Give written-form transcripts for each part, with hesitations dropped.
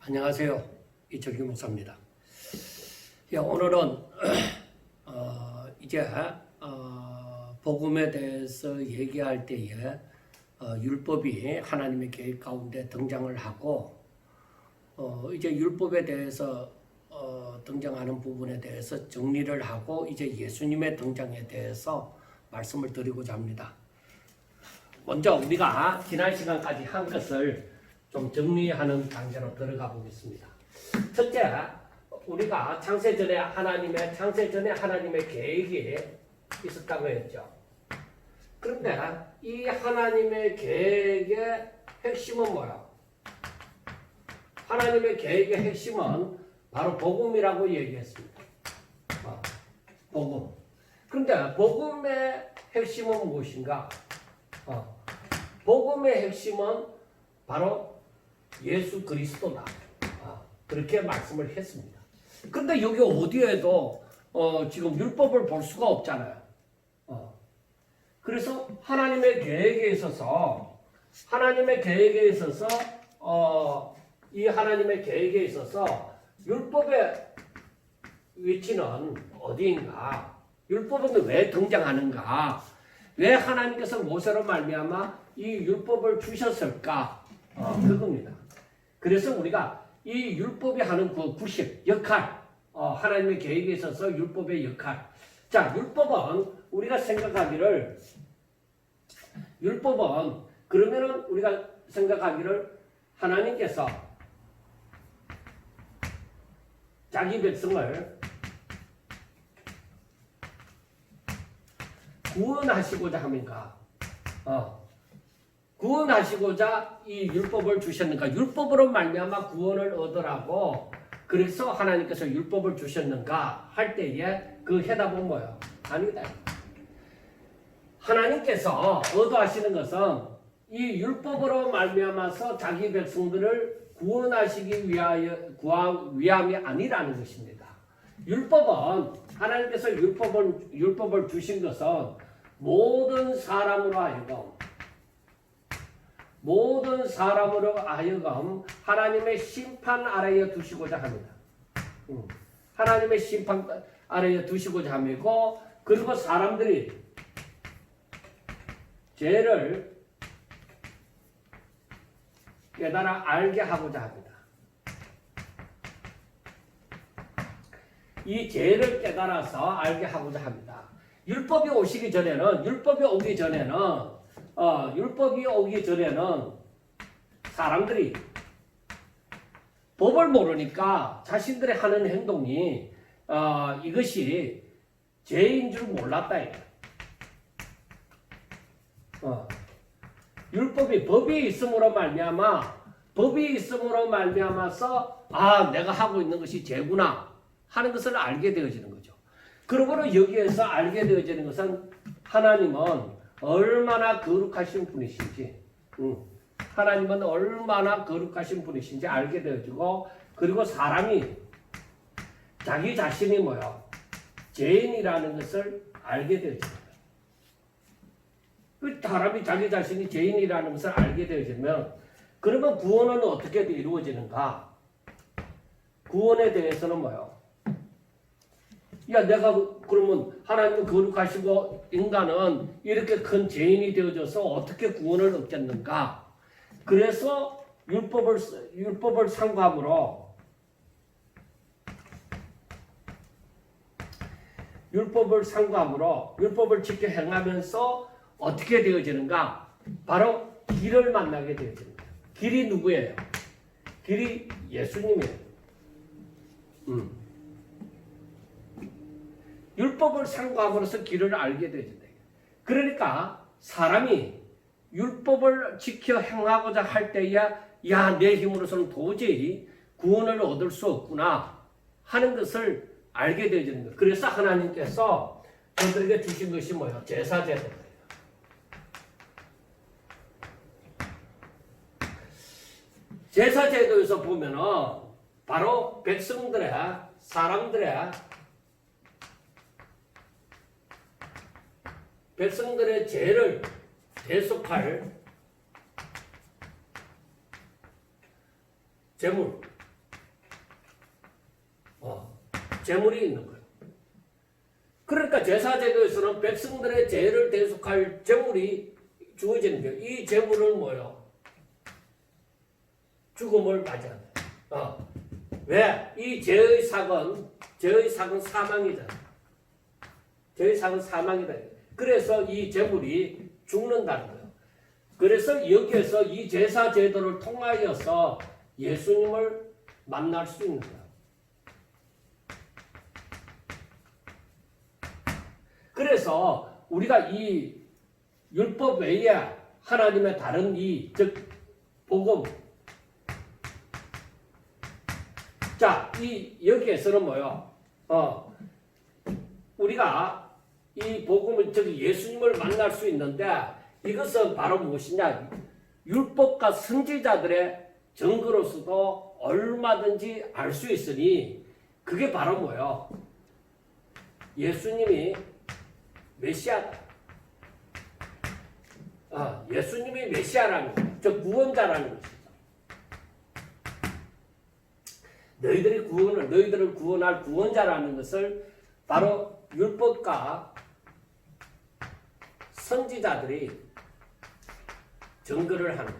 안녕하세요. 이철규 목사입니다. 오늘은 이제 복음에 대해서 얘기할 때에 율법이 하나님의 계획 가운데 등장을 하고 이제 율법에 대해서 등장하는 부분에 대해서 정리를 하고 이제 예수님의 등장에 대해서 말씀을 드리고자 합니다. 먼저 우리가 지난 시간까지 한 것을 좀 정리하는 단계로 들어가 보겠습니다. 첫째, 우리가 창세전에 하나님의 계획이 있었다고 했죠. 그런데 이 하나님의 계획의 핵심은 뭐야? 하나님의 계획의 핵심은 바로 복음이라고 얘기했습니다. 복음. 그런데 복음의 핵심은 무엇인가? 복음의 핵심은 바로 예수 그리스도다. 그렇게 말씀을 했습니다. 그런데 여기 어디에도 지금 율법을 볼 수가 없잖아요. 그래서 하나님의 계획에 있어서 이 하나님의 계획에 있어서 율법의 위치는 어디인가? 율법은 왜 등장하는가? 왜 하나님께서 모세로 말미암아 이 율법을 주셨을까? 그겁니다. 그래서 우리가 이 율법이 하는 그 구식, 역할, 하나님의 계획에 있어서 율법의 역할. 자, 그러면은 우리가 생각하기를 하나님께서 자기 백성을 구원하시고자 합니까? 구원하시고자 이 율법을 주셨는가? 율법으로 말미암아 구원을 얻으라고 그래서 하나님께서 율법을 주셨는가? 할 때에 그 해답은 뭐예요? 아니다. 하나님께서 의도하시는 것은 이 율법으로 말미암아서 자기 백성들을 구원하시기 위함이 아니라는 것입니다. 하나님께서 율법을 주신 것은 모든 사람으로 하여금 하나님의 심판 아래에 두시고자 합니다. 하나님의 심판 아래에 두시고자 함이고, 그리고 사람들이 죄를 깨달아 알게 하고자 합니다. 이 죄를 깨달아서 알게 하고자 합니다. 율법이 오기 전에는 사람들이 법을 모르니까 자신들이 하는 행동이 이것이 죄인 줄 몰랐다. 법이 있음으로 말미암아서 내가 하고 있는 것이 죄구나 하는 것을 알게 되어지는 거죠. 그러므로 여기에서 알게 되어지는 것은 하나님은 얼마나 거룩하신 분이신지, 알게 되어지고, 그리고 사람이 자기 자신이 죄인이라는 것을 알게 되어집니다. 사람이 자기 자신이 죄인이라는 것을 알게 되어지면, 그러면 구원은 어떻게 이루어지는가? 구원에 대해서는 내가 그러면 하나님은 거룩하시고 인간은 이렇게 큰 죄인이 되어져서 어떻게 구원을 얻겠는가? 그래서 율법을 상고함으로 율법을 지켜 행하면서 어떻게 되어지는가? 바로 길을 만나게 되어집니다. 길이 누구예요? 길이 예수님이에요. 율법을 상고함으로써 길을 알게 되어진다. 그러니까 사람이 율법을 지켜 행하고자 할 때야 내 힘으로서는 도저히 구원을 얻을 수 없구나 하는 것을 알게 되어지는 거예요. 그래서 하나님께서 저들에게 주신 것이 제사제도예요. 제사제도에서 보면은 바로 백성들의 죄를 대속할 제물, 제물이 있는 거예요. 그러니까 제사제도에서는 백성들의 죄를 대속할 제물이 주어지는 거예요. 이 제물은 뭐예요? 죽음을 맞이하는 거예요. 왜? 이 죄의 삭은 사망이잖아. 죄의 삭은 사망이다. 그래서 이 제물이 죽는다는 거예요. 그래서 여기에서 이 제사 제도를 통하여서 예수님을 만날 수 있는 거예요. 그래서 우리가 이 율법 외에 하나님의 다른 즉 복음. 자, 여기에서는 뭐요? 우리가 이 복음을 예수님을 만날 수 있는데 이것은 바로 무엇이냐? 율법과 선지자들의 증거로서도 얼마든지 알 수 있으니 그게 바로 뭐요? 예수님이 메시아다. 예수님이 메시아라는 거예요. 즉 구원자라는 것이죠. 너희들을 구원할 구원자라는 것을 바로 율법과 선지자들이 증거를 하는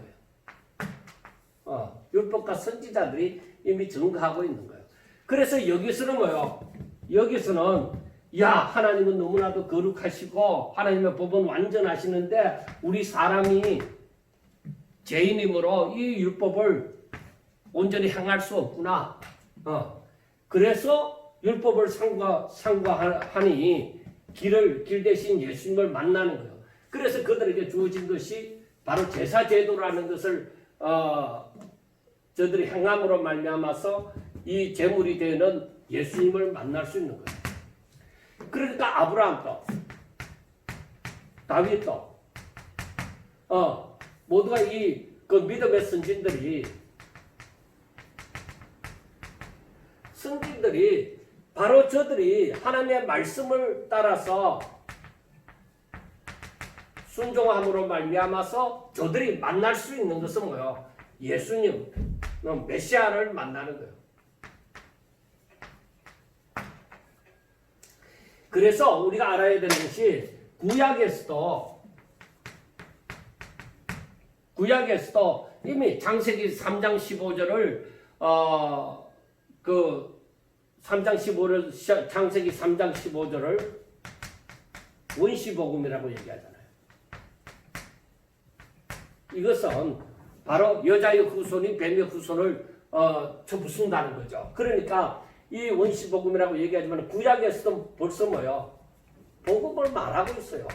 거예요. 율법과 선지자들이 이미 증거하고 있는 거예요. 그래서 여기서는 뭐예요? 여기서는 하나님은 너무나도 거룩하시고 하나님의 법은 완전하시는데 우리 사람이 죄인이므로 이 율법을 온전히 행할 수 없구나. 그래서 율법을 상고하니 길 대신 예수님을 만나는 거예요. 그래서 그들에게 주어진 것이 바로 제사 제도라는 것을 저들이 행함으로 말미암아서 이 제물이 되는 예수님을 만날 수 있는 거예요. 그러니까 아브라함도 다윗도 모두가 그 믿음의 선진들이 바로 저들이 하나님의 말씀을 따라서 순종함으로 말미암아서 저들이 만날 수 있는 것은 뭐예요? 예수님, 메시아를 만나는 거예요. 그래서 우리가 알아야 되는 것이 구약에서도 이미 창세기 3장 15절을 창세기 3장 15절을 원시복음이라고 얘기하잖아요. 이것은 바로 여자의 후손이 뱀의 후손을 접붙는다는 거죠. 그러니까 이 원시복음이라고 얘기하지만 구약에서도 벌써 뭐요? 복음을 말하고 있어요.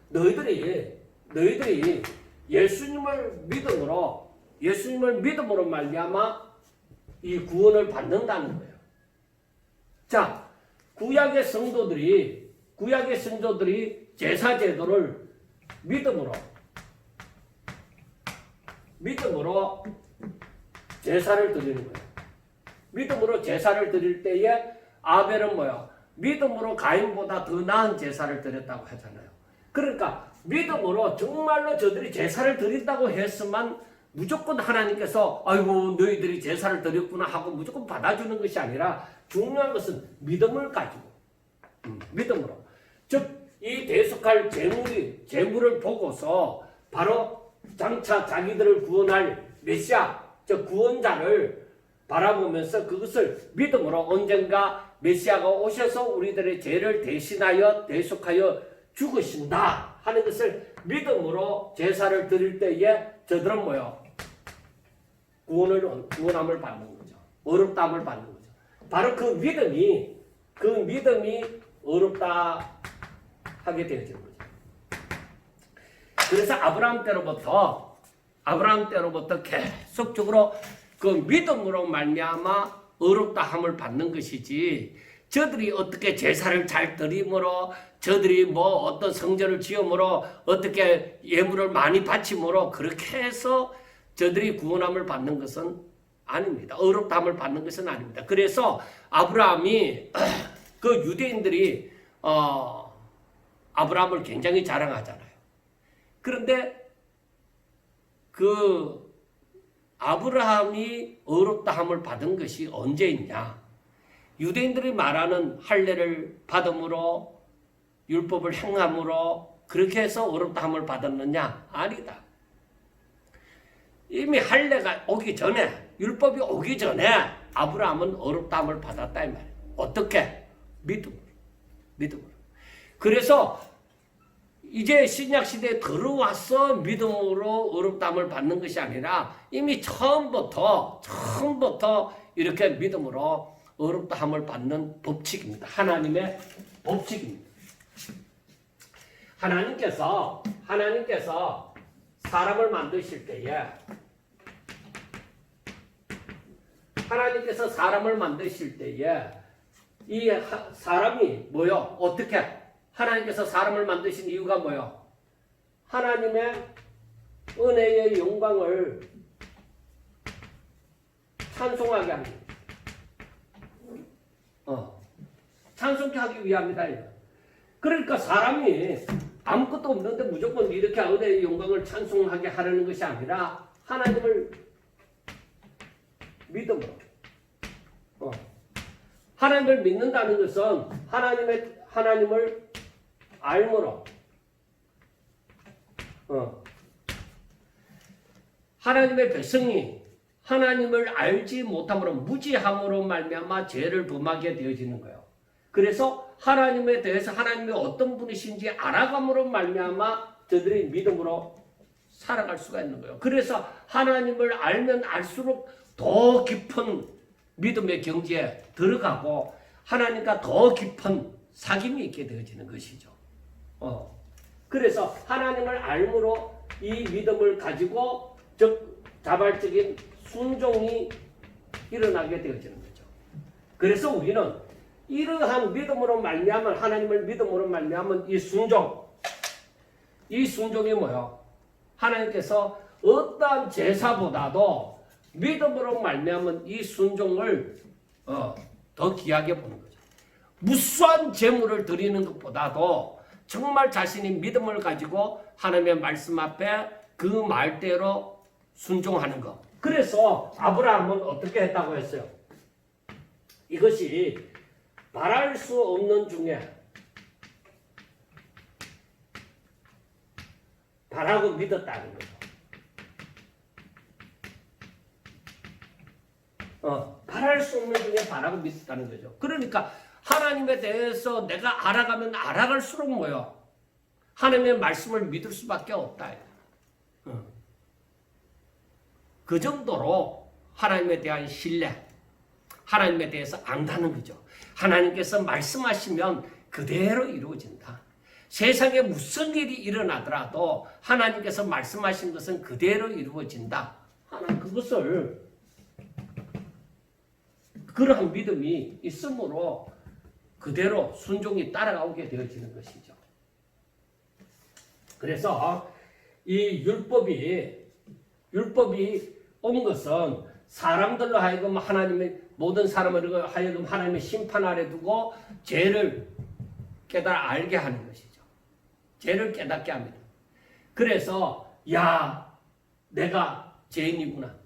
너희들이 예수님을 믿음으로 말미암아 이 구원을 받는다는 거예요. 자, 구약의 성도들이 제사 제도를 믿음으로 제사를 드리는 거예요. 믿음으로 제사를 드릴 때에 아벨은 뭐야? 믿음으로 가인보다 더 나은 제사를 드렸다고 하잖아요. 그러니까 믿음으로 정말로 저들이 제사를 드린다고 했으면 무조건 하나님께서 아이고 너희들이 제사를 드렸구나 하고 무조건 받아주는 것이 아니라 중요한 것은 믿음을 가지고 믿음으로 즉 이 대속할 제물을 보고서 바로 장차 자기들을 구원할 메시아 즉 구원자를 바라보면서 그것을 믿음으로 언젠가 메시아가 오셔서 우리들의 죄를 대신하여 대속하여 죽으신다 하는 것을 믿음으로 제사를 드릴 때에 저들은 뭐요? 구원함을 받는 거죠. 어렵다함을 받는 거죠. 바로 그 믿음이 어렵다 하게 되어지는 거죠. 그래서 아브라함 때로부터 계속적으로 그 믿음으로 말미암아 어렵다함을 받는 것이지 저들이 어떻게 제사를 잘 드림으로 저들이 뭐 어떤 성전을 지음으로 어떻게 예물을 많이 바침으로 그렇게 해서 저들이 구원함을 받는 것은 아닙니다. 어렵다함을 받는 것은 아닙니다. 그래서 아브라함이 그 유대인들이 아브라함을 굉장히 자랑하잖아요. 그런데 그 아브라함이 의롭다함을 받은 것이 언제 있냐? 유대인들이 말하는 할례를 받음으로 율법을 행함으로 그렇게 해서 의롭다함을 받았느냐? 아니다. 이미 할례가 오기 전에 율법이 오기 전에 아브라함은 의롭다함을 받았다 이 말이에요. 어떻게? 믿음으로. 그래서 이제 신약시대에 들어와서 믿음으로 의롭다함을 받는 것이 아니라 이미 처음부터 이렇게 믿음으로 의롭다함을 받는 법칙입니다. 하나님의 법칙입니다. 하나님께서 사람을 만드실 때에 이 사람이 뭐요? 어떻게? 하나님께서 사람을 만드신 이유가 뭐요? 하나님의 은혜의 영광을 찬송하게 합니다. 찬송케 하기 위함이다. 그러니까 사람이 아무것도 없는데 무조건 이렇게 은혜의 영광을 찬송하게 하려는 것이 아니라 하나님을 믿음으로. 하나님을 믿는다는 것은 하나님을 알므로. 하나님의 백성이 하나님을 알지 못함으로 무지함으로 말미암아 죄를 범하게 되어지는 거예요. 그래서 하나님에 대해서 하나님이 어떤 분이신지 알아감으로 말미암아 저들이 믿음으로 살아갈 수가 있는 거예요. 그래서 하나님을 알면 알수록 더 깊은 믿음의 경지에 들어가고 하나님과 더 깊은 사귐이 있게 되어지는 것이죠. 그래서 하나님을 알므로 이 믿음을 가지고 자발적인 순종이 일어나게 되어지는 거죠. 그래서 우리는 이러한 믿음으로 말미암은 하나님을 믿음으로 말미암은 이 순종이 뭐요? 하나님께서 어떠한 제사보다도 믿음으로 말미암은 이 순종을 더 귀하게 보는 거죠. 무수한 제물을 드리는 것보다도 정말 자신이 믿음을 가지고 하나님의 말씀 앞에 그 말대로 순종하는 것. 그래서 아브라함은 어떻게 했다고 했어요? 이것이 바랄 수 없는 중에 바라고 믿었다는 거죠. 바랄 수 없는 중에 바라고 믿었다는 거죠. 그러니까 하나님에 대해서 내가 알아가면 알아갈수록 뭐요? 하나님의 말씀을 믿을 수밖에 없다. 그 정도로 하나님에 대한 신뢰, 하나님에 대해서 안다는 거죠. 하나님께서 말씀하시면 그대로 이루어진다. 세상에 무슨 일이 일어나더라도 하나님께서 말씀하신 것은 그대로 이루어진다. 하나님 그것을 그러한 믿음이 있으므로 그대로 순종이 따라오게 되어지는 것이죠. 그래서 이 율법이 온 것은 사람들로 하여금 모든 사람을 하여금 하나님의 심판 아래 두고 죄를 깨달아 알게 하는 것이죠. 죄를 깨닫게 합니다. 그래서 내가 죄인이구나.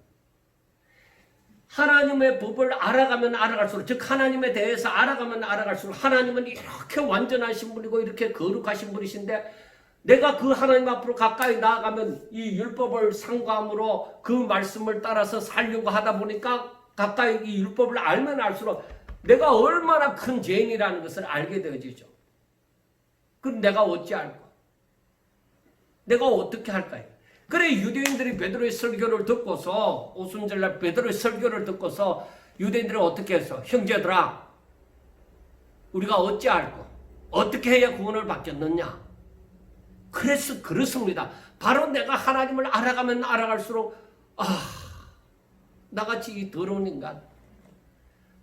하나님의 법을 알아가면 알아갈수록, 즉 하나님에 대해서 알아가면 알아갈수록 하나님은 이렇게 완전하신 분이고 이렇게 거룩하신 분이신데 내가 그 하나님 앞으로 가까이 나아가면 이 율법을 상고함으로 그 말씀을 따라서 살려고 하다 보니까 가까이 이 율법을 알면 알수록 내가 얼마나 큰 죄인이라는 것을 알게 되어지죠. 그럼 내가 어찌 할까? 내가 어떻게 할까요? 그래 유대인들이 베드로의 설교를 듣고서 오순절날 베드로의 설교를 듣고서 유대인들은 어떻게 했어? 형제들아 우리가 어찌 할까? 어떻게 해야 구원을 받겠느냐? 그래서 그렇습니다. 바로 내가 하나님을 알아가면 알아갈수록 나같이 이 더러운 인간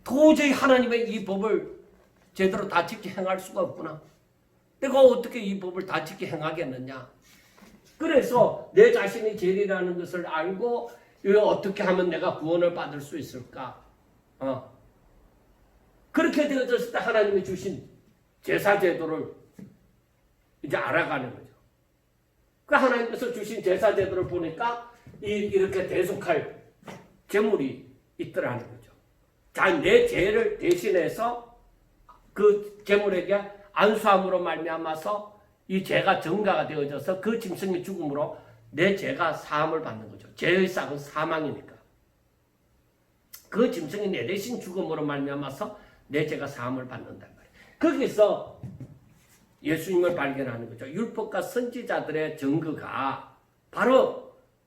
도저히 하나님의 이 법을 제대로 다 지켜 행할 수가 없구나. 내가 어떻게 이 법을 다 지켜 행하겠느냐? 그래서 내 자신이 죄인이라는 것을 알고 어떻게 하면 내가 구원을 받을 수 있을까? 그렇게 되어졌을 때 하나님이 주신 제사 제도를 이제 알아가는 거죠. 그 하나님께서 주신 제사 제도를 보니까 이렇게 대속할 제물이 있더라는 거죠. 자, 내 죄를 대신해서 그 제물에게 안수함으로 말미암아서 이 죄가 전가가 되어져서 그 짐승의 죽음으로 내 죄가 사함을 받는 거죠. 죄의 싹은 사망이니까. 그 짐승이 내 대신 죽음으로 말미암아서 내 죄가 사함을 받는단 말이에요. 거기서 예수님을 발견하는 거죠. 율법과 선지자들의 증거가 바로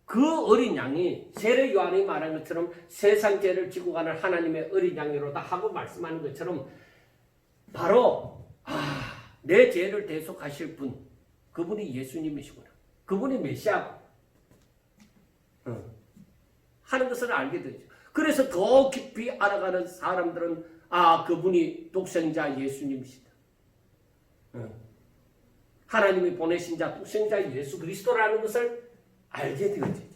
그 어린 양이 세례 요한이 말한 것처럼 세상 죄를 지고 가는 하나님의 어린 양이로다 하고 말씀하는 것처럼 바로 내 죄를 대속하실 분, 그분이 예수님이시구나. 그분이 메시아고 하는 것을 알게 되죠. 그래서 더 깊이 알아가는 사람들은 그분이 독생자 예수님이시다. 하나님이 보내신 자 독생자 예수 그리스도라는 것을 알게 되어지죠.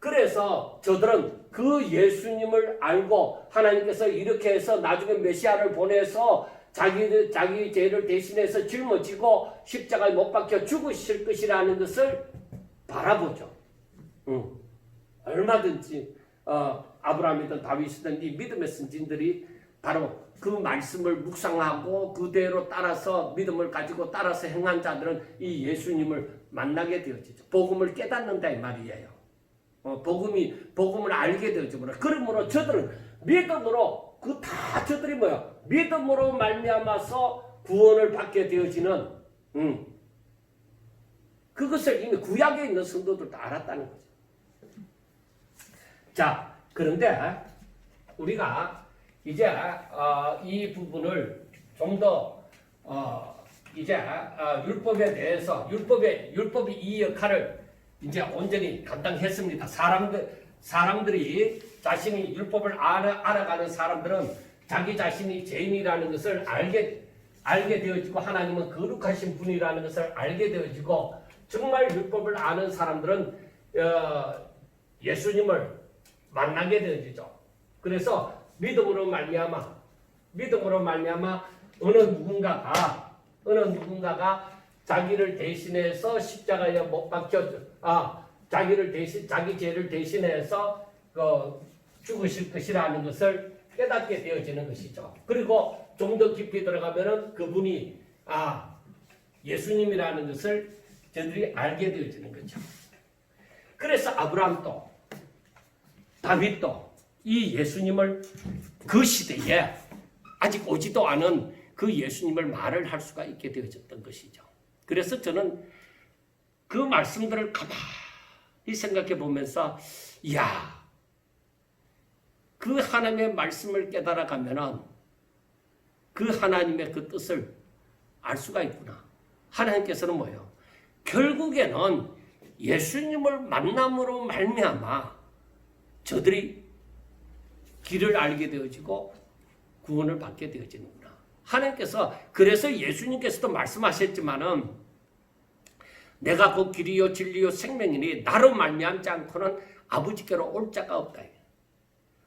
그래서 저들은 그 예수님을 알고 하나님께서 이렇게 해서 나중에 메시아를 보내서 자기 죄를 대신해서 짊어지고 십자가에 못 박혀 죽으실 것이라는 것을 바라보죠. 얼마든지 아브라함이든 다윗이든 이 믿음의 선진들이 바로 그 말씀을 묵상하고 그대로 따라서 믿음을 가지고 따라서 행한 자들은 이 예수님을 만나게 되어지죠. 복음을 깨닫는다 이 말이에요. 복음을 알게 되어지므로 그러므로 저들은 믿음으로 저들이 믿음으로 말미암아서 구원을 받게 되어지는 그것을 이미 구약에 있는 성도들도 알았다는 거죠. 자, 그런데 우리가 이제 이 부분을 좀 더 이제 율법에 대해서 율법이 이 역할을 이제 온전히 감당했습니다. 사람들이 자신이 율법을 알아가는 사람들은 자기 자신이 죄인이라는 것을 알게 되어지고 하나님은 거룩하신 분이라는 것을 알게 되어지고 정말 율법을 아는 사람들은 예수님을 만나게 되어지죠. 그래서 믿음으로 말미암아 어느 누군가가 자기를 대신해서 십자가에 못 박혀 자기 죄를 대신해서 죽으실 것이라는 것을 깨닫게 되어지는 것이죠. 그리고 좀 더 깊이 들어가면은 그분이 예수님이라는 것을 저들이 알게 되어지는 거죠. 그래서 아브라함도 다윗도 이 예수님을 그 시대에 아직 오지도 않은 그 예수님을 말을 할 수가 있게 되어졌던 것이죠. 그래서 저는 그 말씀들을 가만히 생각해 보면서 그 하나님의 말씀을 깨달아 가면은 그 하나님의 그 뜻을 알 수가 있구나. 하나님께서는 뭐예요? 결국에는 예수님을 만남으로 말미암아 저들이 길을 알게 되어지고 구원을 받게 되어지는구나. 하나님께서 그래서 예수님께서도 말씀하셨지만은 내가 그 길이요 진리요 생명이니 나로 말미암지 않고는 아버지께로 올 자가 없다.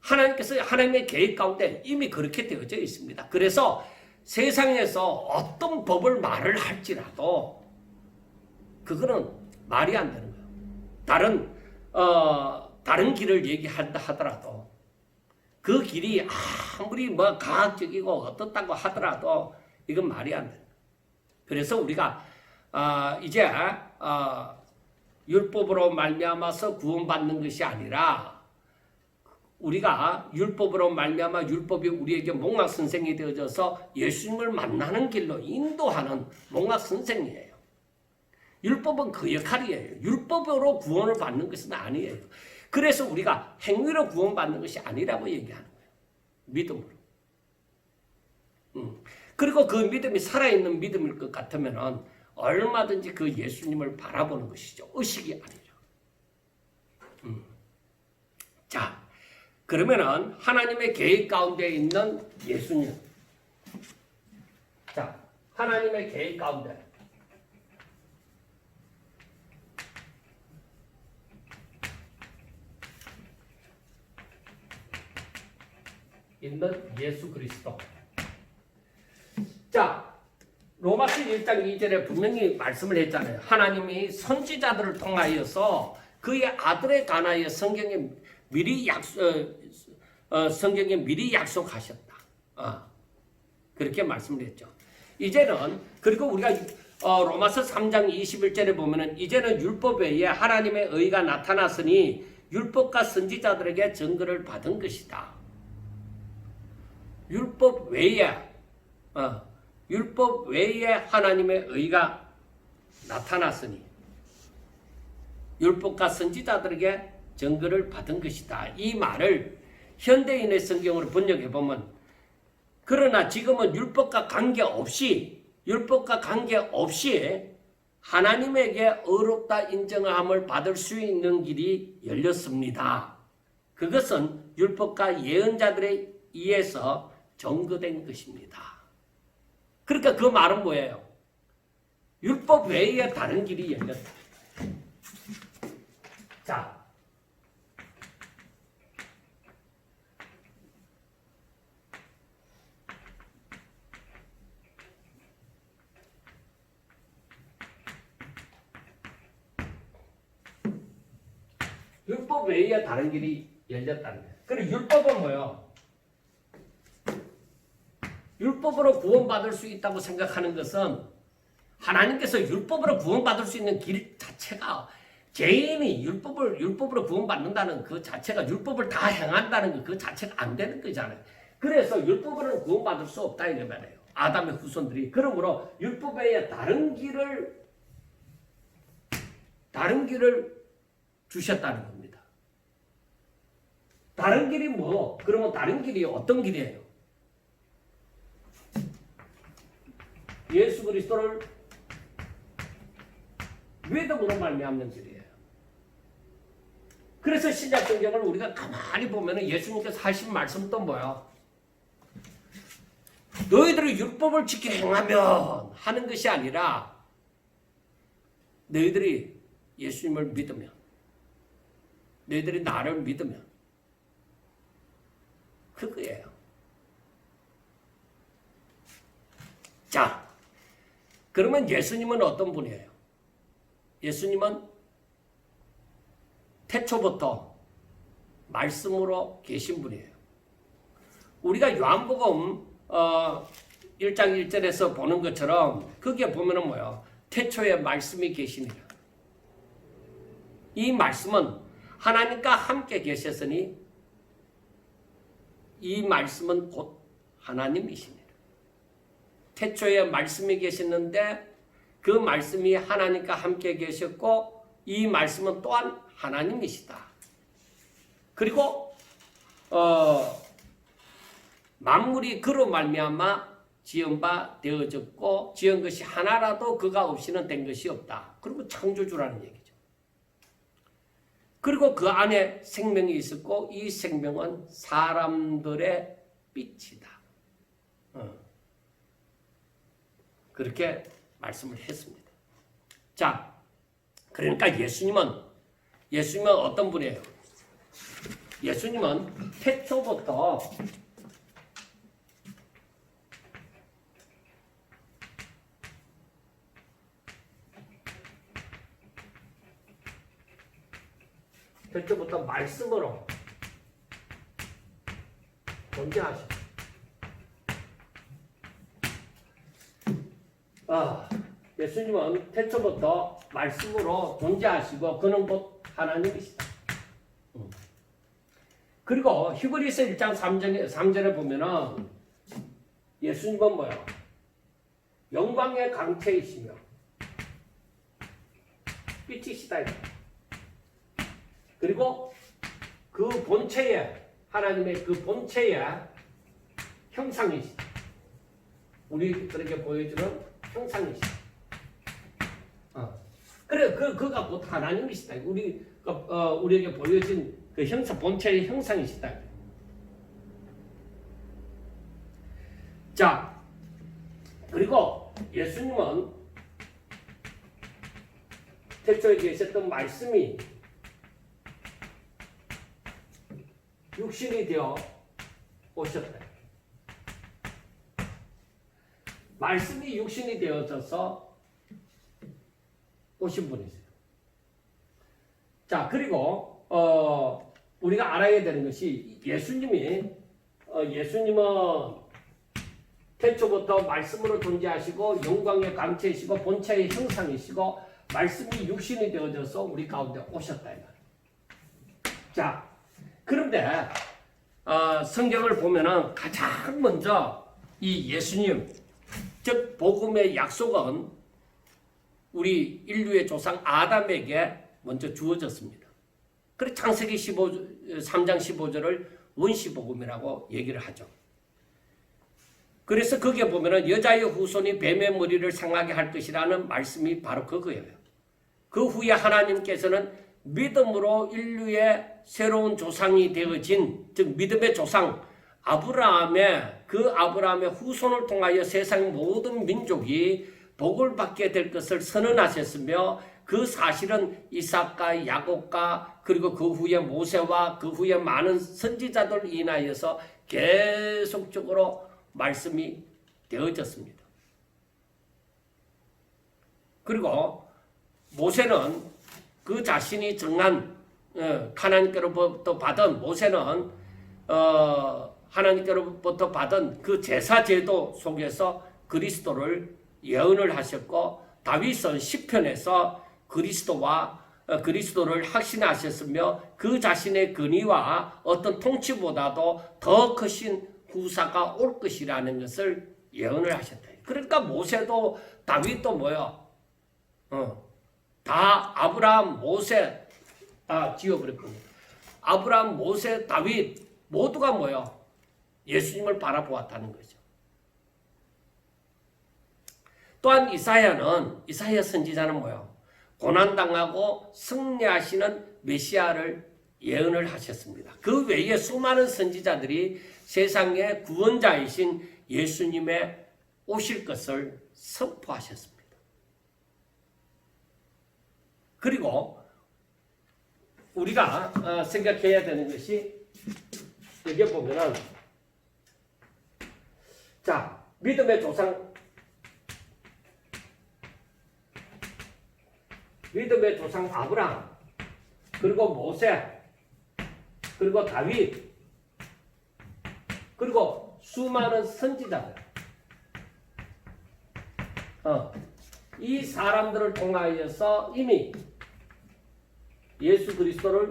하나님께서 하나님의 계획 가운데 이미 그렇게 되어져 있습니다. 그래서 세상에서 어떤 법을 말을 할지라도 그거는 말이 안 되는 거예요. 다른 길을 얘기한다 하더라도 그 길이 아무리 과학적이고 어떻다고 하더라도 이건 말이 안 돼요. 그래서 우리가 이제 율법으로 말미암아서 구원받는 것이 아니라 우리가 율법으로 말미암아 율법이 우리에게 몽학 선생이 되어져서 예수님을 만나는 길로 인도하는 몽학 선생이에요. 율법은 그 역할이에요. 율법으로 구원을 받는 것은 아니에요. 그래서 우리가 행위로 구원받는 것이 아니라고 얘기하는 거예요. 믿음으로. 그리고 그 믿음이 살아있는 믿음일 것 같으면 얼마든지 그 예수님을 바라보는 것이죠. 의식이 아니죠. 자, 그러면은 하나님의 계획 가운데 있는 예수님. 자, 하나님의 계획 가운데 있는 예수 그리스도. 자, 로마서 1장 2절에 분명히 말씀을 했잖아요. 하나님이 선지자들을 통하여서 그의 아들에 관하여 성경에 미리 약속하셨다. 그렇게 말씀을 했죠. 이제는 그리고 우리가 로마서 3장 21절에 보면은 이제는 율법 외에 하나님의 의가 나타났으니 율법과 선지자들에게 증거를 받은 것이다. 율법 외에 하나님의 의가 나타났으니 율법과 선지자들에게 증거를 받은 것이다. 이 말을 현대인의 성경으로 번역해 보면 그러나 지금은 율법과 관계없이 하나님에게 의롭다 인정함을 받을 수 있는 길이 열렸습니다. 그것은 율법과 예언자들에 의해서 증거된 것입니다. 그러니까 그 말은 뭐예요? 율법 외에 다른 길이 열렸다. 자, 율법 외에 다른 길이 열렸다는 거예요. 그리고 율법은 뭐예요? 율법으로 구원받을 수 있다고 생각하는 것은 하나님께서 율법으로 구원받을 수 있는 길 자체가 개인이 율법으로 구원받는다는 그 자체가 율법을 다 행한다는 그 자체가 안 되는 거잖아요. 그래서 율법으로는 구원받을 수 없다 이런 말이에요. 아담의 후손들이. 그러므로 율법 외에 다른 길을 주셨다는 겁니다. 다른 길이 뭐? 그러면 다른 길이 어떤 길이에요? 예수 그리스도를 믿음으로 말미암는 길이에요. 그래서 신약 성경을 우리가 가만히 보면 예수님께서 하신 말씀도 뭐야? 너희들이 율법을 지켜 행하면 하는 것이 아니라 너희들이 예수님을 믿으면 너희들이 나를 믿으면 그거예요. 자, 그러면 예수님은 어떤 분이에요? 예수님은 태초부터 말씀으로 계신 분이에요. 우리가 요한복음 1장 1절에서 보는 것처럼 거기에 보면은 뭐예요? 태초에 말씀이 계시니라. 이 말씀은 하나님과 함께 계셨으니 이 말씀은 곧 하나님이십니다. 태초에 말씀이 계셨는데 그 말씀이 하나님과 함께 계셨고 이 말씀은 또한 하나님이시다. 그리고 만물이 그로 말미암아 지은 바 되어졌고 지은 것이 하나라도 그가 없이는 된 것이 없다. 그리고 창조주라는 얘기죠. 그리고 그 안에 생명이 있었고 이 생명은 사람들의 빛이다. 그렇게 말씀을 했습니다. 자, 그러니까 예수님은 어떤 분이에요? 예수님은 태초부터 말씀으로 존재하셨다. 예수님은 태초부터 말씀으로 존재하시고 그는 곧 하나님이시다. 그리고 히브리서 1장 3절에 보면은 예수님은 뭐예요? 영광의 강체이시며 빛이시다. 그리고 그 본체에 하나님의 그 본체의 형상이시다. 우리들에게 보여주는 형상이시다. 그래 그가 곧 하나님이시다. 우리에게 보여진 그 형상 본체의 형상이시다. 자, 그리고 예수님은 태초에 계셨던 말씀이 육신이 되어 오셨다. 말씀이 육신이 되어져서 오신 분이세요. 자, 그리고 우리가 알아야 되는 것이 예수님은 태초부터 말씀으로 존재하시고 영광의 강체이시고 본체의 형상이시고 말씀이 육신이 되어져서 우리 가운데 오셨다 이 말이에요. 자, 그런데 성경을 보면은 가장 먼저 이 예수님, 즉 복음의 약속은 우리 인류의 조상 아담에게 먼저 주어졌습니다. 그래서 창세기 3장 15절을 원시복음이라고 얘기를 하죠. 그래서 거기에 보면은 여자의 후손이 뱀의 머리를 상하게 할 것이라는 말씀이 바로 그거예요. 그 후에 하나님께서는 믿음으로 인류의 새로운 조상이 되어진, 즉 믿음의 조상 아브라함의 후손을 통하여 세상 모든 민족이 복을 받게 될 것을 선언하셨으며 그 사실은 이삭과 야곱과 그리고 그 후에 모세와 그 후에 많은 선지자들 인하여서 계속적으로 말씀이 되어졌습니다. 그리고 모세는 그 자신이 정한 하나님께로부터 받은 모세는 하나님께로부터 받은 그 제사 제도 속에서 그리스도를 예언을 하셨고 다윗은 시편에서 그리스도를 확신하셨으며 그 자신의 근위와 어떤 통치보다도 더 크신 후사가 올 것이라는 것을 예언을 하셨다. 그러니까 모세도 다윗도 뭐요? 다 아브라함, 모세 다 지어버렸군요. 아브라함, 모세, 다윗 모두가 뭐요? 예수님을 바라보았다는 거죠. 또한 이사야 선지자는 뭐요? 고난당하고 승리하시는 메시아를 예언을 하셨습니다. 그 외에 수많은 선지자들이 세상의 구원자이신 예수님의 오실 것을 선포하셨습니다. 그리고 우리가 생각해야 되는 것이 여기 보면은 자, 믿음의 조상 아브라함, 그리고 모세, 그리고 다윗, 그리고 수많은 선지자들, 이 사람들을 통하여서 이미 예수 그리스도를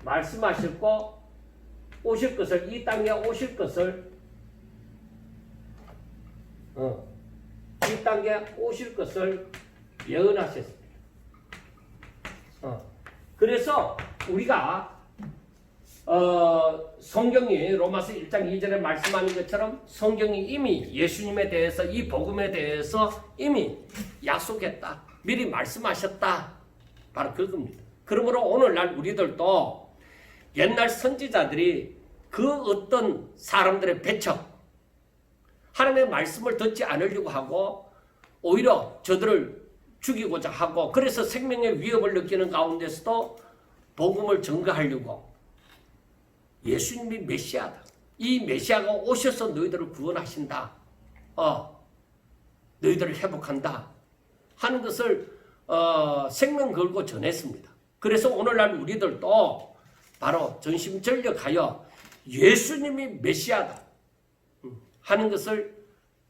말씀하셨고 오실 것을, 이 땅에 오실 것을 이 땅에 오실 것을 예언하셨습니다. 그래서 우리가 성경이 로마서 1장 2절에 말씀하는 것처럼 성경이 이미 예수님에 대해서, 이 복음에 대해서 이미 약속했다, 미리 말씀하셨다, 바로 그겁니다. 그러므로 오늘날 우리들도 옛날 선지자들이 그 어떤 사람들의 배척, 하나님의 말씀을 듣지 않으려고 하고 오히려 저들을 죽이고자 하고, 그래서 생명의 위협을 느끼는 가운데서도 복음을 전가하려고 예수님이 메시아다, 이 메시아가 오셔서 너희들을 구원하신다, 너희들을 회복한다 하는 것을 생명 걸고 전했습니다. 그래서 오늘날 우리들도 바로 전심전력하여 예수님이 메시아다 하는 것을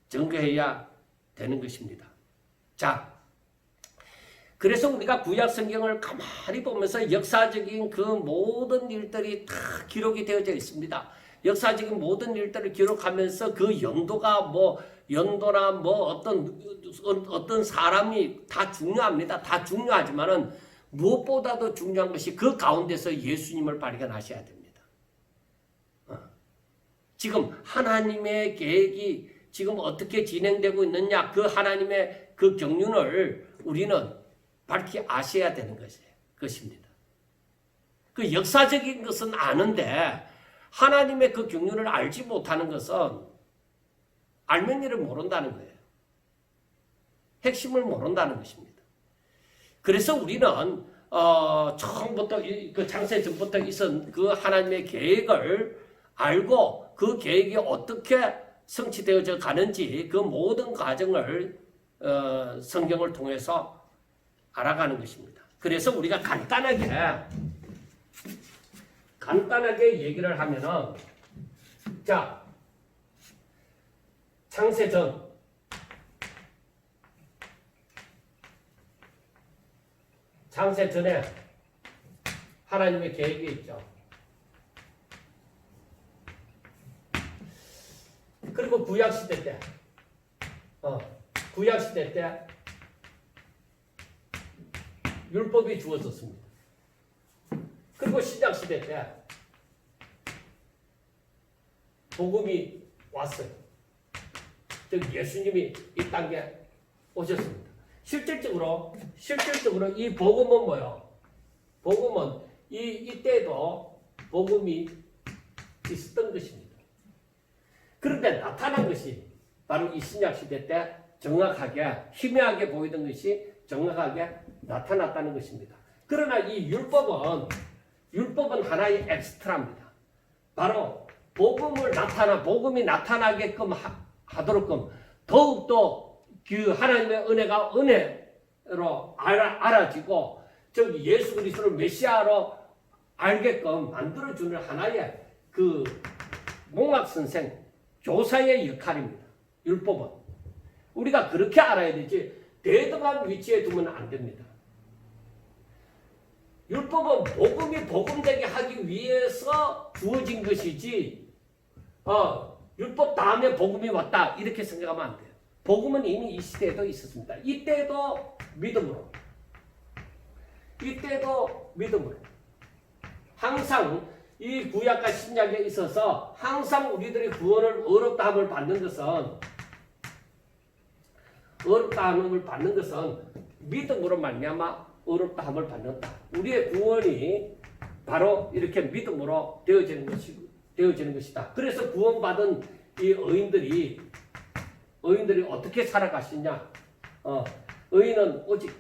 전거해야 되는 것입니다. 자, 그래서 우리가 구약 성경을 가만히 보면서 역사적인 그 모든 일들이 다 기록이 되어져 있습니다. 역사적인 모든 일들을 기록하면서 그 연도나 어떤 사람이 다 중요합니다. 다 중요하지만은 무엇보다도 중요한 것이 그 가운데서 예수님을 발견하셔야 됩니다. 지금 하나님의 계획이 지금 어떻게 진행되고 있느냐, 그 하나님의 그 경륜을 우리는 밝히 아셔야 되는 것입니다. 그 역사적인 것은 아는데 하나님의 그 경륜을 알지 못하는 것은 알맹이를 모른다는 거예요. 핵심을 모른다는 것입니다. 그래서 우리는 처음부터 그 창세 전부터 있었던 그 하나님의 계획을 알고 그 계획이 어떻게 성취되어져 가는지 그 모든 과정을 성경을 통해서 알아가는 것입니다. 그래서 우리가 간단하게 얘기를 하면은, 자, 창세전, 창세전에 하나님의 계획이 있죠. 그리고 구약시대 때, 구약시대 때 율법이 주어졌습니다. 그리고 신약시대 때 복음이 왔어요. 즉 예수님이 이 땅에 오셨습니다. 실질적으로 이 복음은 뭐요? 복음은 이때도 복음이 있었던 것입니다. 그런데 나타난 것이 바로 이 신약시대 때 정확하게 희미하게 보이던 것이 정확하게 나타났다는 것입니다. 그러나 이 율법은 하나의 엑스트라입니다. 바로 복음이 나타나게끔 하도록끔 더욱더 그 하나님의 은혜가 은혜로 알아지고, 즉 예수 그리스도를 메시아로 알게끔 만들어주는 하나의 그 몽학선생, 교사의 역할입니다. 율법은 우리가 그렇게 알아야 되지 대등한 위치에 두면 안 됩니다. 율법은 복음이 복음되게 하기 위해서 주어진 것이지, 율법 다음에 복음이 왔다 이렇게 생각하면 안 돼요. 복음은 이미 이 시대에도 있었습니다. 이때도 믿음으로 항상 이 구약과 신약에 있어서 항상 우리들이 구원을 어렵다함을 받는 것은 믿음으로 말미암아 어렵다함을 받는다. 우리의 구원이 바로 이렇게 믿음으로 되어지는 것이다. 그래서 구원받은 이 의인들이 어떻게 살아가시냐? 의인은 오직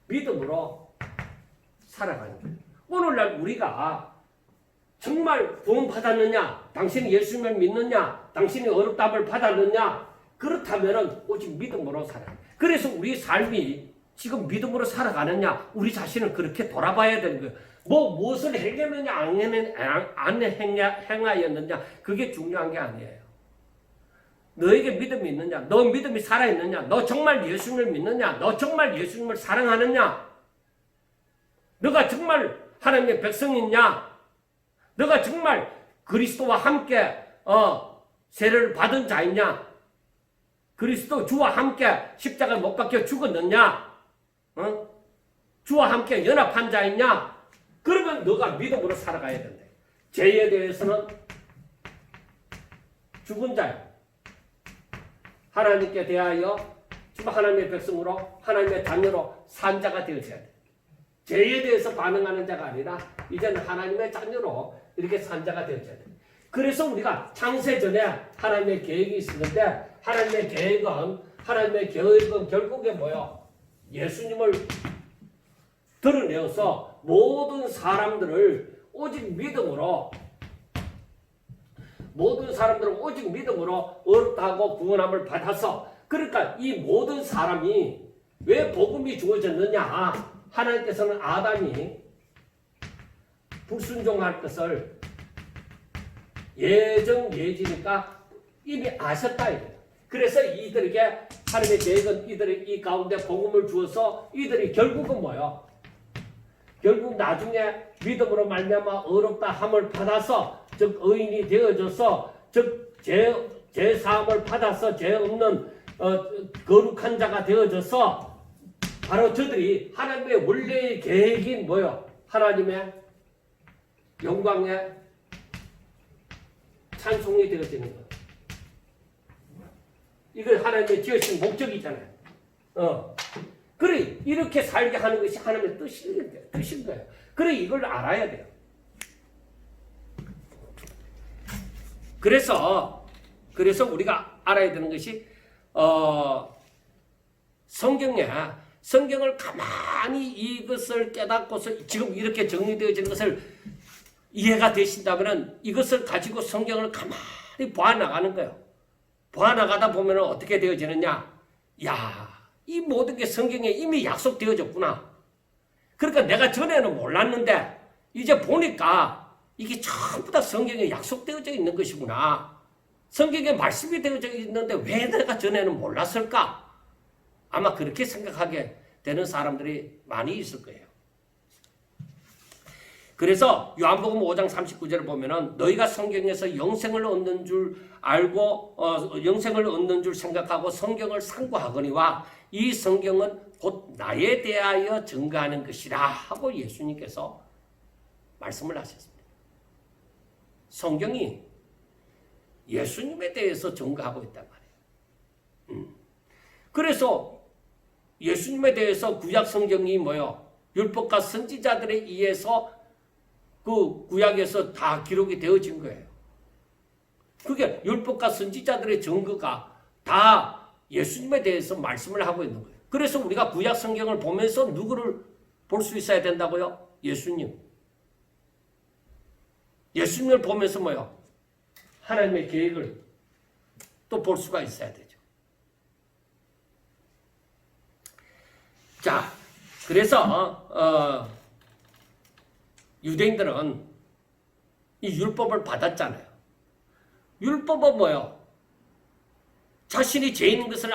믿음으로 살아가는 거예요. 오늘날 우리가 정말 구원받았느냐? 당신이 예수님을 믿느냐? 당신이 어렵다함을 받았느냐? 그렇다면 오직 믿음으로 살아요. 그래서 우리 삶이 지금 믿음으로 살아가느냐? 우리 자신을 그렇게 돌아봐야 되는 거예요. 무엇을 행했느냐 안 행하였느냐 그게 중요한 게 아니에요. 너에게 믿음이 있느냐? 너 믿음이 살아있느냐? 너 정말 예수님을 믿느냐? 너 정말 예수님을 사랑하느냐? 너가 정말 하나님의 백성이냐? 너가 정말 그리스도와 함께 세례를 받은 자이냐? 그리스도 주와 함께 십자가에 못 박혀 죽었느냐? 주와 함께 연합한 자이냐? 그러면 너가 믿음으로 살아가야 된다. 죄에 대해서는 죽은 자야. 하나님께 대하여 정말 하나님의 백성으로 하나님의 자녀로 산 자가 되어져야 돼. 죄에 대해서 반응하는 자가 아니라 이제는 하나님의 자녀로 이렇게 산 자가 되어져야 돼. 그래서 우리가 창세전에 하나님의 계획이 있었는데 하나님의 계획은 결국에 뭐요? 예수님을 드러내어서 모든 사람들을 오직 믿음으로 어렵다고 구원함을 받아서, 그러니까 이 모든 사람이 왜 복음이 주어졌느냐? 하나님께서는 아담이 불순종할 것을 예지니까 이미 아셨다 이거예요. 그래서 이들에게 하나님의 계획은 이들이 이 가운데 복음을 주어서 이들이 결국은 뭐예요? 결국 나중에 믿음으로 말미암아 어렵다 함을 받아서, 즉 의인이 되어져서, 즉 죄 사함을 받아서 죄 없는 거룩한 자가 되어져서 바로 저들이 하나님의 원래의 계획인 뭐요? 하나님의 영광의 찬송이 되어지는 것. 이걸 하나님의 지으신 목적이잖아요. 그래 이렇게 살게 하는 것이 하나님의 뜻인 거예요. 그래 이걸 알아야 돼요. 그래서 우리가 알아야 되는 것이 성경을 가만히 이것을 깨닫고서 지금 이렇게 정리되어지는 것을 이해가 되신다면 이것을 가지고 성경을 가만히 보아나가는 거예요. 보아나가다 보면 어떻게 되어지느냐? 야, 이 모든 게 성경에 이미 약속되어졌구나. 그러니까 내가 전에는 몰랐는데 이제 보니까 이게 전부 다 성경에 약속되어져 있는 것이구나. 성경에 말씀이 되어져 있는데 왜 내가 전에는 몰랐을까? 아마 그렇게 생각하게 되는 사람들이 많이 있을 거예요. 그래서 요한복음 5장 39절을 보면은 너희가 성경에서 영생을 얻는 줄 알고 영생을 얻는 줄 생각하고 성경을 상고하거니와 이 성경은 곧 나에 대하여 증거하는 것이라 하고 예수님께서 말씀을 하셨습니다. 성경이 예수님에 대해서 증거하고 있단 말이에요. 그래서 예수님에 대해서 구약 성경이 뭐요? 율법과 선지자들에 의해서 그 구약에서 다 기록이 되어진 거예요. 그게 율법과 선지자들의 증거가 다 예수님에 대해서 말씀을 하고 있는 거예요. 그래서 우리가 구약 성경을 보면서 누구를 볼 수 있어야 된다고요? 예수님. 예수님을 보면서 뭐요? 하나님의 계획을 또 볼 수가 있어야 되죠. 자, 그래서 유대인들은 이 율법을 받았잖아요. 율법은 뭐요? 자신이 죄인인 것을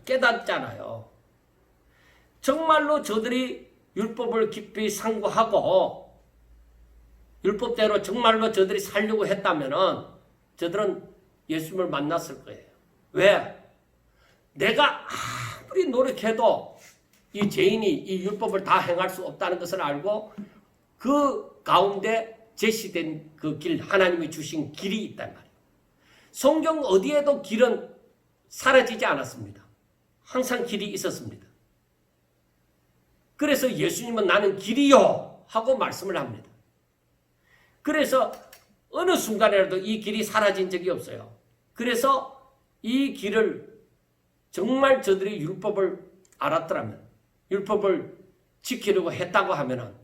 깨닫잖아요. 정말로 저들이 율법을 깊이 상고하고 율법대로 정말로 저들이 살려고 했다면은 저들은 예수님을 만났을 거예요. 왜? 내가 아무리 노력해도 이 죄인이 이 율법을 다 행할 수 없다는 것을 알고 그 가운데 제시된 그 길, 하나님이 주신 길이 있단 말이에요. 성경 어디에도 길은 사라지지 않았습니다. 항상 길이 있었습니다. 그래서 예수님은 나는 길이요 하고 말씀을 합니다. 그래서 어느 순간에라도 이 길이 사라진 적이 없어요. 그래서 이 길을 정말 저들이 율법을 알았더라면, 율법을 지키려고 했다고 하면은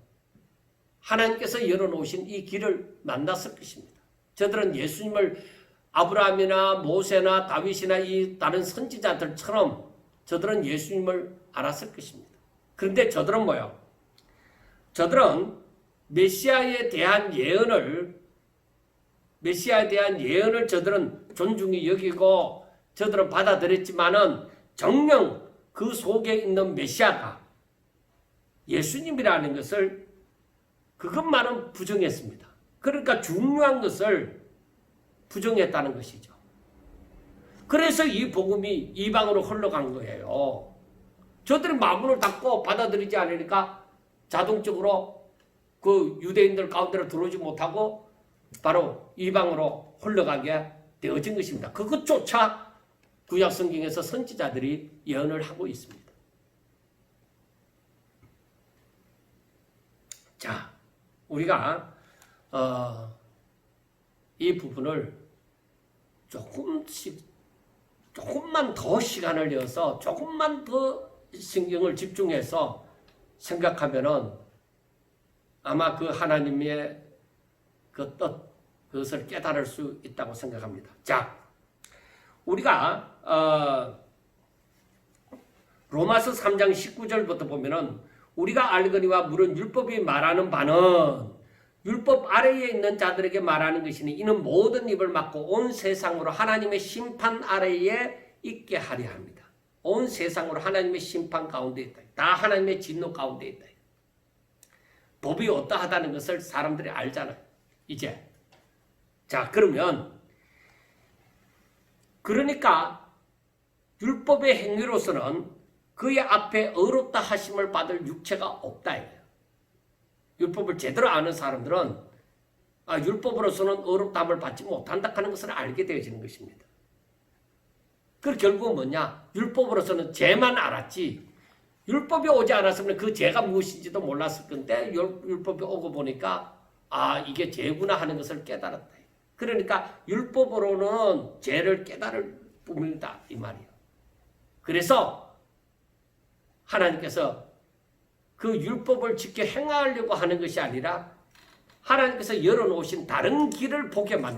하나님께서 열어놓으신 이 길을 만났을 것입니다. 저들은 예수님을 아브라함이나 모세나 다윗이나 이 다른 선지자들처럼 저들은 예수님을 알았을 것입니다. 그런데 저들은 뭐예요? 저들은 메시아에 대한 예언을 저들은 존중히 여기고 저들은 받아들였지만은 정녕 그 속에 있는 메시아가 예수님이라는 것을 그것만은 부정했습니다. 그러니까 중요한 것을 부정했다는 것이죠. 그래서 이 복음이 이방으로 흘러간 거예요. 저들이 마음을 닫고 받아들이지 않으니까 자동적으로 그 유대인들 가운데로 들어오지 못하고 바로 이방으로 흘러가게 되어진 것입니다. 그것조차 구약 성경에서 선지자들이 예언을 하고 있습니다. 자, 우리가 이 부분을 조금만 더 시간을 내어서 조금만 더 신경을 집중해서 생각하면은 아마 그 하나님의 그 뜻, 그것을 깨달을 수 있다고 생각합니다. 자, 우리가 로마서 3장 19절부터 보면은 우리가 알거니와 물은 율법이 말하는 바는 율법 아래에 있는 자들에게 말하는 것이니 이는 모든 입을 막고 온 세상으로 하나님의 심판 아래에 있게 하려 합니다. 온 세상으로 하나님의 심판 가운데 있다. 다 하나님의 진노 가운데 있다. 법이 어떠하다는 것을 사람들이 알잖아요. 이제. 자, 그러니까 율법의 행위로서는 그의 앞에 의롭다 하심을 받을 육체가 없다. 율법을 제대로 아는 사람들은 율법으로서는 의롭다함을 받지 못한다 하는 것을 알게 되어지는 것입니다. 그 결국은 뭐냐? 율법으로서는 죄만 알았지 율법이 오지 않았으면 그 죄가 무엇인지도 몰랐을 건데 율법이 오고 보니까 이게 죄구나 하는 것을 깨달았다. 그러니까 율법으로는 죄를 깨달을 뿐이다 이 말이에요. 그래서 하나님께서 그 율법을 지켜 행하려고 하는 것이 아니라 하나님께서 열어놓으신 다른 길을 보게 만들었습니다.